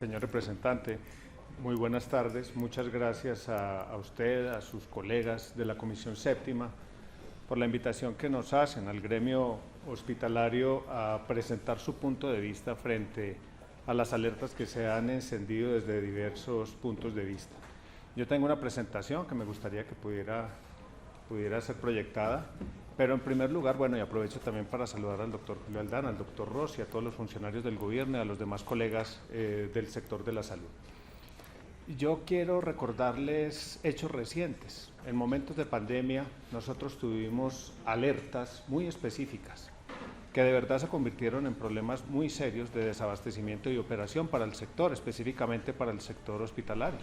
Señor representante, muy buenas tardes. Muchas gracias a usted, a sus colegas de la Comisión Séptima, por la invitación que nos hacen al gremio hospitalario a presentar su punto de vista frente a las alertas que se han encendido desde diversos puntos de vista. Yo tengo una presentación que me gustaría que pudiera ser proyectada, pero en primer lugar, bueno, y aprovecho también para saludar al doctor Julio Aldana, al doctor Rossi, a todos los funcionarios del gobierno y a los demás colegas del sector de la salud. Yo quiero recordarles hechos recientes. En momentos de pandemia nosotros tuvimos alertas muy específicas que de verdad se convirtieron en problemas muy serios de desabastecimiento y operación para el sector, específicamente para el sector hospitalario.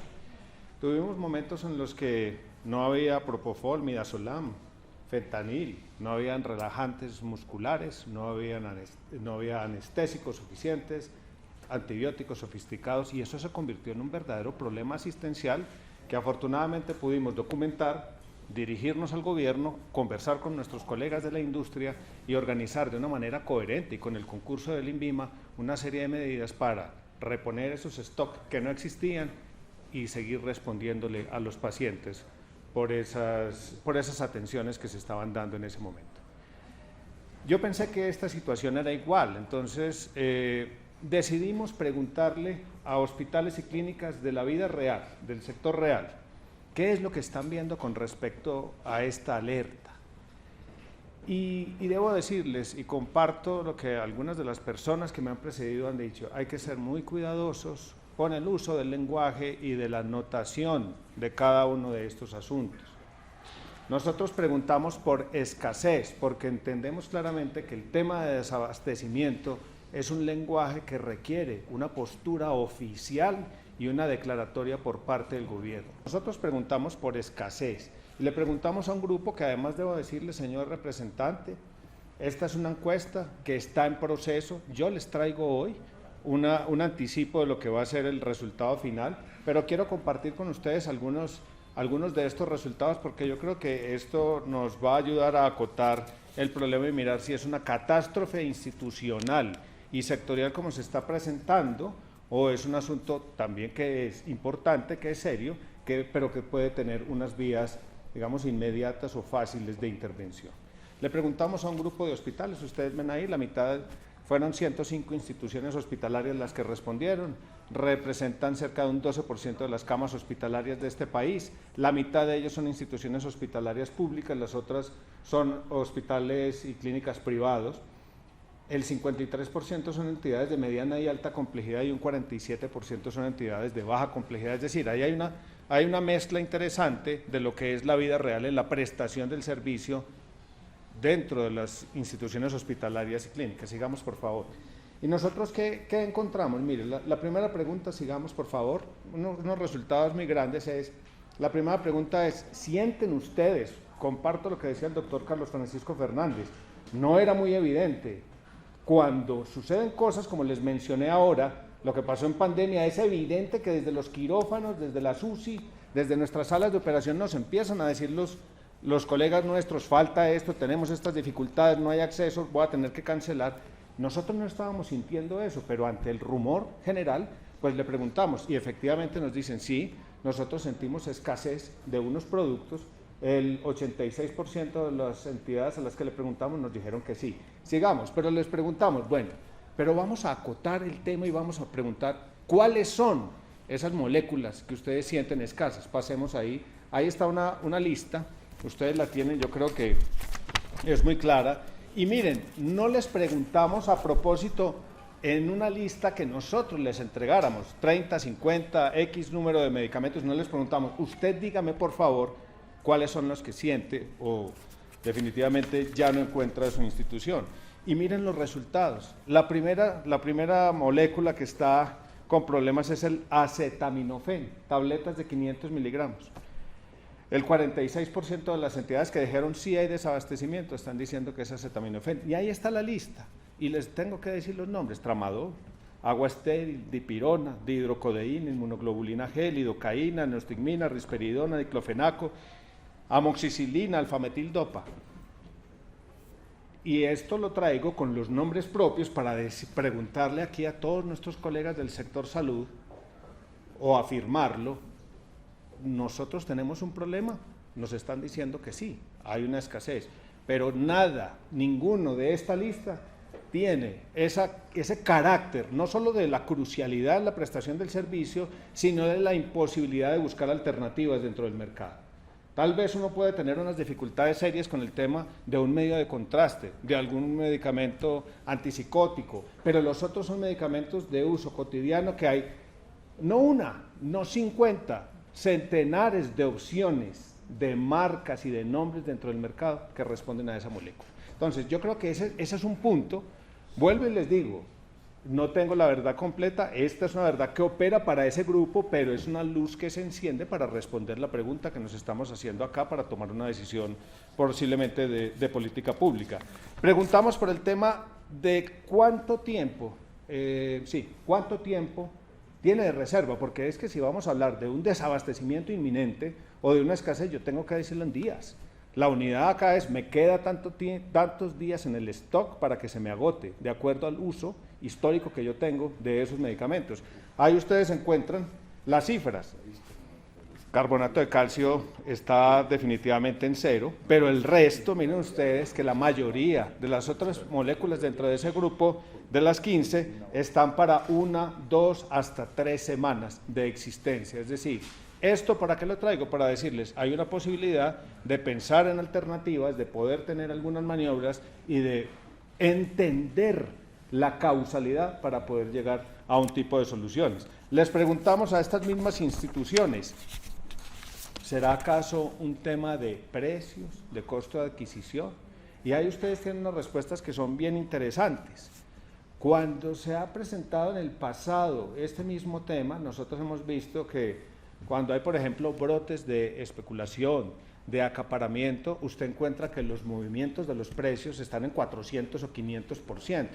Tuvimos momentos en los que no había propofol, midazolam, fentanil, no habían relajantes musculares, no había anestésicos suficientes, antibióticos sofisticados, y eso se convirtió en un verdadero problema asistencial que afortunadamente pudimos documentar, dirigirnos al gobierno, conversar con nuestros colegas de la industria y organizar de una manera coherente y con el concurso del INVIMA una serie de medidas para reponer esos stocks que no existían y seguir respondiéndole a los pacientes por esas atenciones que se estaban dando en ese momento. Yo pensé que esta situación era igual, entonces decidimos preguntarle a hospitales y clínicas de la vida real, del sector real, qué es lo que están viendo con respecto a esta alerta. Y debo decirles, y comparto lo que algunas de las personas que me han precedido han dicho, hay que ser muy cuidadosos con el uso del lenguaje y de la notación de cada uno de estos asuntos. Nosotros preguntamos por escasez, porque entendemos claramente que el tema de desabastecimiento es un lenguaje que requiere una postura oficial y una declaratoria por parte del gobierno. Nosotros preguntamos por escasez y le preguntamos a un grupo que además debo decirle, señor representante, esta es una encuesta que está en proceso, yo les traigo hoy un anticipo de lo que va a ser el resultado final, pero quiero compartir con ustedes algunos de estos resultados porque yo creo que esto nos va a ayudar a acotar el problema y mirar si es una catástrofe institucional y sectorial como se está presentando o es un asunto también que es importante, que es serio, pero que puede tener unas vías, digamos, inmediatas o fáciles de intervención. Le preguntamos a un grupo de hospitales, ustedes ven ahí, la mitad fueron 105 instituciones hospitalarias las que respondieron, representan cerca de un 12% de las camas hospitalarias de este país, la mitad de ellos son instituciones hospitalarias públicas, las otras son hospitales y clínicas privados, el 53% son entidades de mediana y alta complejidad y un 47% son entidades de baja complejidad, es decir, ahí hay una mezcla interesante de lo que es la vida real en la prestación del servicio dentro de las instituciones hospitalarias y clínicas. Sigamos, por favor. ¿Y nosotros qué encontramos? Mire, la primera pregunta, sigamos, por favor, unos resultados muy grandes la primera pregunta es, ¿sienten ustedes? Comparto lo que decía el doctor Carlos Francisco Fernández, no era muy evidente. Cuando suceden cosas como les mencioné ahora, lo que pasó en pandemia, es evidente que desde los quirófanos, desde las UCI, desde nuestras salas de operación nos empiezan a decir los colegas nuestros, falta esto, tenemos estas dificultades, no hay acceso, voy a tener que cancelar. Nosotros no estábamos sintiendo eso, pero ante el rumor general, pues le preguntamos y efectivamente nos dicen, sí, nosotros sentimos escasez de unos productos, el 86% de las entidades a las que le preguntamos nos dijeron que sí. Sigamos, pero les preguntamos, bueno, pero vamos a acotar el tema y vamos a preguntar cuáles son esas moléculas que ustedes sienten escasas. Pasemos ahí está una lista. Ustedes la tienen, yo creo que es muy clara. Y miren, no les preguntamos a propósito en una lista que nosotros les entregáramos, 30, 50, X número de medicamentos, no les preguntamos, usted dígame por favor cuáles son los que siente o definitivamente ya no encuentra su institución. Y miren los resultados. La primera molécula que está con problemas es el acetaminofén, tabletas de 500 miligramos. El 46% de las entidades que dijeron sí hay desabastecimiento están diciendo que es acetaminofén. Y ahí está la lista. Y les tengo que decir los nombres: tramadol, agua estéril, dipirona, dihidrocodeína, inmunoglobulina G, lidocaína, neostigmina, risperidona, diclofenaco, amoxicilina, alfametildopa. Y esto lo traigo con los nombres propios para preguntarle aquí a todos nuestros colegas del sector salud o afirmarlo, nosotros tenemos un problema. Nos están diciendo que sí, hay una escasez, pero ninguno de esta lista tiene ese carácter, no solo de la crucialidad en la prestación del servicio, sino de la imposibilidad de buscar alternativas dentro del mercado. Tal vez uno puede tener unas dificultades serias con el tema de un medio de contraste, de algún medicamento antipsicótico, pero los otros son medicamentos de uso cotidiano que hay, no una, no 50, centenares de opciones de marcas y de nombres dentro del mercado que responden a esa molécula. Entonces, yo creo que ese es un punto. Vuelvo y les digo, no tengo la verdad completa, esta es una verdad que opera para ese grupo, pero es una luz que se enciende para responder la pregunta que nos estamos haciendo acá para tomar una decisión posiblemente de política pública. Preguntamos por el tema de cuánto tiempo, cuánto tiempo tiene de reserva, porque es que si vamos a hablar de un desabastecimiento inminente o de una escasez, yo tengo que decirlo en días. La unidad acá es, me queda tantos días en el stock para que se me agote, de acuerdo al uso histórico que yo tengo de esos medicamentos. Ahí ustedes encuentran las cifras. Carbonato de calcio está definitivamente en 0, pero el resto, miren ustedes que la mayoría de las otras moléculas dentro de ese grupo de las 15 están para 1, 2, hasta 3 semanas de existencia. Es decir, ¿esto para qué lo traigo? Para decirles, hay una posibilidad de pensar en alternativas, de poder tener algunas maniobras y de entender la causalidad para poder llegar a un tipo de soluciones. Les preguntamos a estas mismas instituciones, ¿será acaso un tema de precios, de costo de adquisición? Y ahí ustedes tienen unas respuestas que son bien interesantes. Cuando se ha presentado en el pasado este mismo tema, nosotros hemos visto que cuando hay, por ejemplo, brotes de especulación, de acaparamiento, usted encuentra que los movimientos de los precios están en 400 o 500%.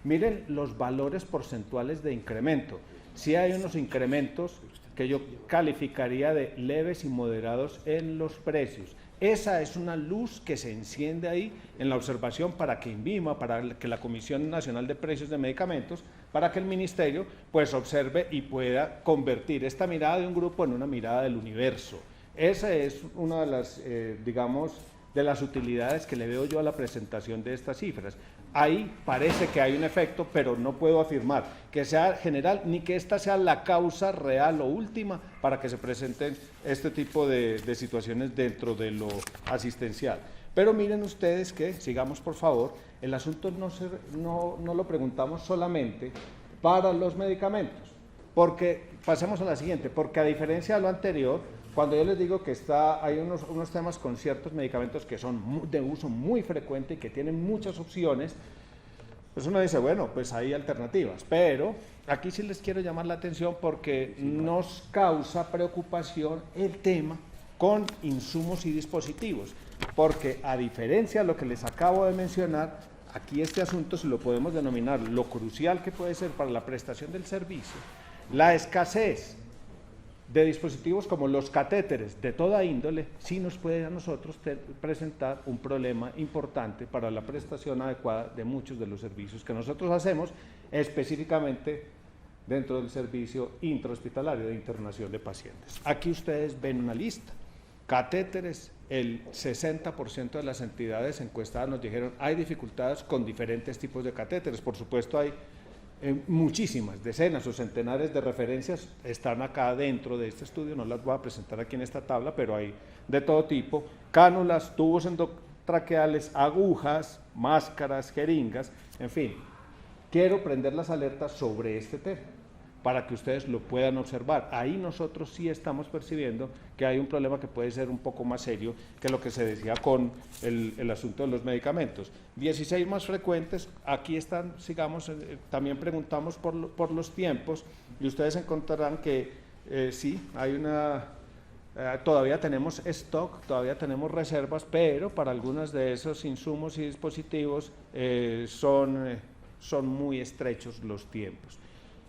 Miren los valores porcentuales de incremento. Sí hay unos incrementos que yo calificaría de leves y moderados en los precios. Esa es una luz que se enciende ahí en la observación para que INVIMA, para que la Comisión Nacional de Precios de Medicamentos, para que el Ministerio pues observe y pueda convertir esta mirada de un grupo en una mirada del universo. Esa es una de las, digamos, de las utilidades que le veo yo a la presentación de estas cifras. Ahí parece que hay un efecto, pero no puedo afirmar que sea general ni que esta sea la causa real o última para que se presenten este tipo de situaciones dentro de lo asistencial. Pero miren ustedes que, sigamos por favor, el asunto no lo preguntamos solamente para los medicamentos, porque, pasemos a la siguiente, porque a diferencia de lo anterior, cuando yo les digo que hay unos temas con ciertos medicamentos que son de uso muy frecuente y que tienen muchas opciones, pues uno dice, bueno, pues hay alternativas, pero aquí sí les quiero llamar la atención porque nos causa preocupación el tema con insumos y dispositivos, porque a diferencia de lo que les acabo de mencionar, aquí este asunto, si lo podemos denominar lo crucial que puede ser para la prestación del servicio, la escasez de dispositivos como los catéteres de toda índole, sí nos puede a nosotros presentar un problema importante para la prestación adecuada de muchos de los servicios que nosotros hacemos, específicamente dentro del servicio intrahospitalario de internación de pacientes. Aquí ustedes ven una lista. Catéteres, el 60% de las entidades encuestadas nos dijeron hay dificultades con diferentes tipos de catéteres. Por supuesto hay muchísimas, decenas o centenares de referencias están acá dentro de este estudio, no las voy a presentar aquí en esta tabla, pero hay de todo tipo, cánulas, tubos endotraqueales, agujas, máscaras, jeringas, en fin. Quiero prender las alertas sobre este tema para que ustedes lo puedan observar. Ahí nosotros sí estamos percibiendo que hay un problema que puede ser un poco más serio que lo que se decía con el asunto de los medicamentos. 16 más frecuentes, aquí están, sigamos, también preguntamos por los tiempos y ustedes encontrarán que sí, hay todavía tenemos stock, todavía tenemos reservas, pero para algunos de esos insumos y dispositivos son muy estrechos los tiempos.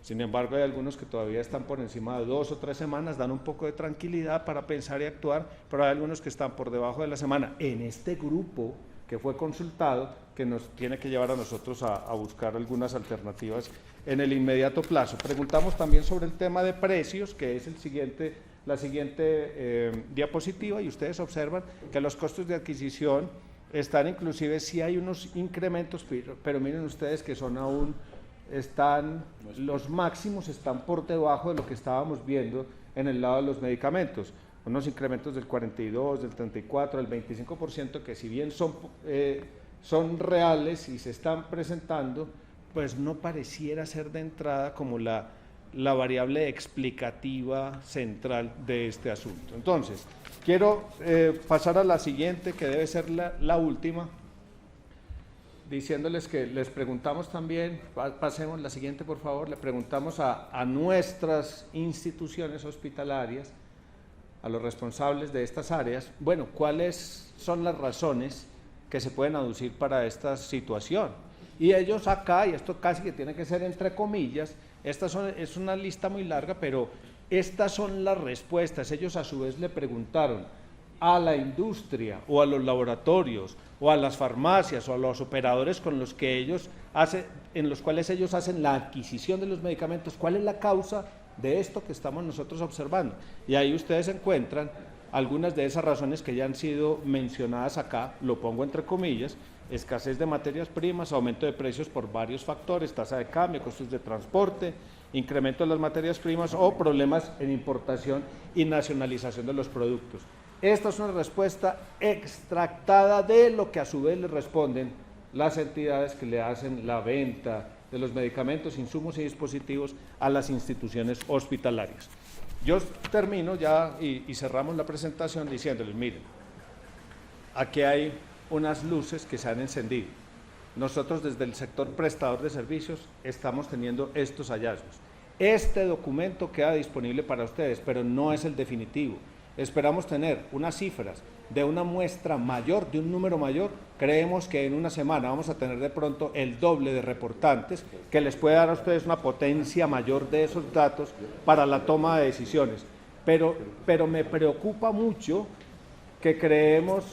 Sin embargo, hay algunos que todavía están por encima de 2 o 3 semanas, dan un poco de tranquilidad para pensar y actuar, pero hay algunos que están por debajo de la semana. En este grupo que fue consultado, que nos tiene que llevar a nosotros a buscar algunas alternativas en el inmediato plazo. Preguntamos también sobre el tema de precios, que es la siguiente diapositiva, y ustedes observan que los costos de adquisición están, inclusive sí hay unos incrementos, pero miren ustedes que son aún, los máximos están por debajo de lo que estábamos viendo en el lado de los medicamentos, unos incrementos del 42, del 34, del 25%, que si bien son reales y se están presentando, pues no pareciera ser de entrada como la variable explicativa central de este asunto. Entonces, quiero pasar a la siguiente, que debe ser la última, diciéndoles que les preguntamos también, pasemos la siguiente por favor, le preguntamos a nuestras instituciones hospitalarias, a los responsables de estas áreas, bueno, ¿cuáles son las razones que se pueden aducir para esta situación? Y ellos acá, y esto casi que tiene que ser entre comillas, es una lista muy larga, pero estas son las respuestas. Ellos a su vez le preguntaron a la industria o a los laboratorios o a las farmacias o a los operadores en los cuales ellos hacen la adquisición de los medicamentos, ¿cuál es la causa de esto que estamos nosotros observando? Y ahí ustedes encuentran algunas de esas razones que ya han sido mencionadas acá, lo pongo entre comillas: escasez de materias primas, aumento de precios por varios factores, tasa de cambio, costos de transporte, incremento de las materias primas o problemas en importación y nacionalización de los productos. Esta es una respuesta extractada de lo que a su vez le responden las entidades que le hacen la venta de los medicamentos, insumos y dispositivos a las instituciones hospitalarias. Yo termino ya y cerramos la presentación diciéndoles, miren, aquí hay unas luces que se han encendido. Nosotros desde el sector prestador de servicios estamos teniendo estos hallazgos. Este documento queda disponible para ustedes, pero no es el definitivo. Esperamos tener unas cifras de una muestra mayor, de un número mayor. Creemos que en una semana vamos a tener de pronto el doble de reportantes, que les puede dar a ustedes una potencia mayor de esos datos para la toma de decisiones. Pero me preocupa mucho que creemos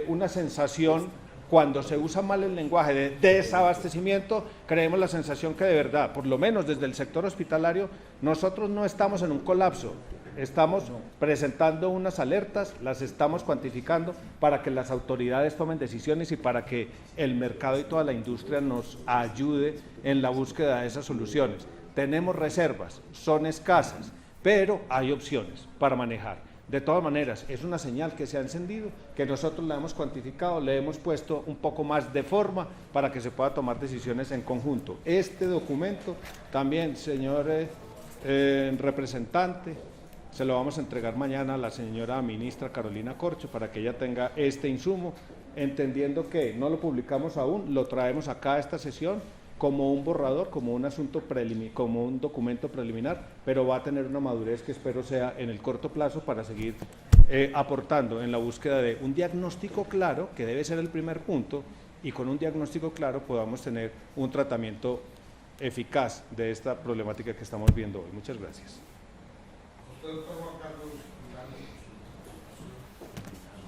una sensación, cuando se usa mal el lenguaje de desabastecimiento, creemos la sensación que de verdad, por lo menos desde el sector hospitalario, nosotros no estamos en un colapso. Estamos presentando unas alertas, las estamos cuantificando para que las autoridades tomen decisiones y para que el mercado y toda la industria nos ayude en la búsqueda de esas soluciones. Tenemos reservas, son escasas, pero hay opciones para manejar. De todas maneras, es una señal que se ha encendido, que nosotros la hemos cuantificado, le hemos puesto un poco más de forma para que se pueda tomar decisiones en conjunto. Este documento también, señor representante, se lo vamos a entregar mañana a la señora ministra Carolina Corcho para que ella tenga este insumo, entendiendo que no lo publicamos aún, lo traemos acá a esta sesión como un borrador, como un asunto preliminar, como un documento preliminar, pero va a tener una madurez que espero sea en el corto plazo para seguir aportando en la búsqueda de un diagnóstico claro, que debe ser el primer punto, y con un diagnóstico claro podamos tener un tratamiento eficaz de esta problemática que estamos viendo hoy. Muchas gracias. Doctor Juan Carlos.